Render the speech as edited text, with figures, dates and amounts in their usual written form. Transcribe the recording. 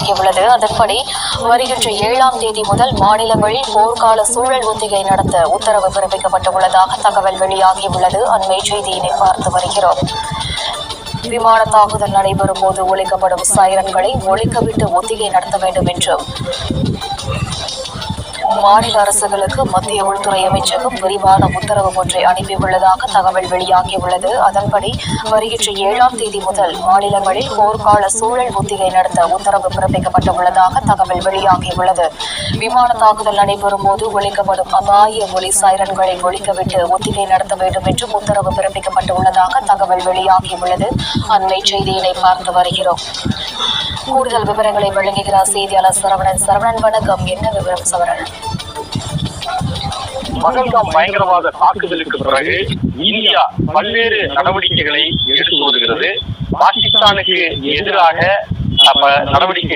வெளியாகியுள்ளது. அதன்படி வருகின்ற 7ஆம் தேதி முதல் மாநிலங்களில் போர்க்கால சூழல் ஒத்திகை நடத்த உத்தரவு பிறப்பிக்கப்பட்டுள்ளதாக தகவல் வெளியாகியுள்ளது. அண்மை செய்தியினை பார்த்து வருகிறோம். விமான தாக்குதல் நடைபெறும் போது ஒலிக்கப்படும் சைரன்களை ஒலிக்கவிட்டு ஒத்திகை நடத்த வேண்டும் என்றும் மாநில அரசுகளுக்கு மத்திய உள்துறை அமைச்சகம் விரிவான உத்தரவு ஒன்றை அனுப்பியுள்ளதாக தகவல் வெளியாகியுள்ளது. அதன்படி வருகின்ற 7ஆம் தேதி முதல் மாநிலங்களில் போர்க்கால சூழல் ஒத்திகை நடத்த உத்தரவு பிறப்பிக்கப்பட்டுள்ளதாக தகவல் வெளியாகியுள்ளது. விமான தாக்குதல் நடைபெறும் போது ஒலிக்கப்படும் அபாய ஒலி சைரன்களை ஒலிக்கவிட்டு ஒத்திகை நடத்த வேண்டும் என்றும் உத்தரவு பிறப்பிக்கப்பட்டுள்ளதாக தகவல் வெளியாகியுள்ளது. அண்மை செய்தியினை பார்த்து வருகிறோம். கூடுதல் விவரங்களை வழங்குகிறார் செய்தியாளர் சரவணன். வணக்கம். என்ன விவரம் சரவணன்? பகல்காம் பயங்கரவாத தாக்குதலுக்கு பிறகு இந்தியா பல்வேறு நடவடிக்கைகளை எடுத்து வருகிறது. பாகிஸ்தானுக்கு எதிராக நடவடிக்கை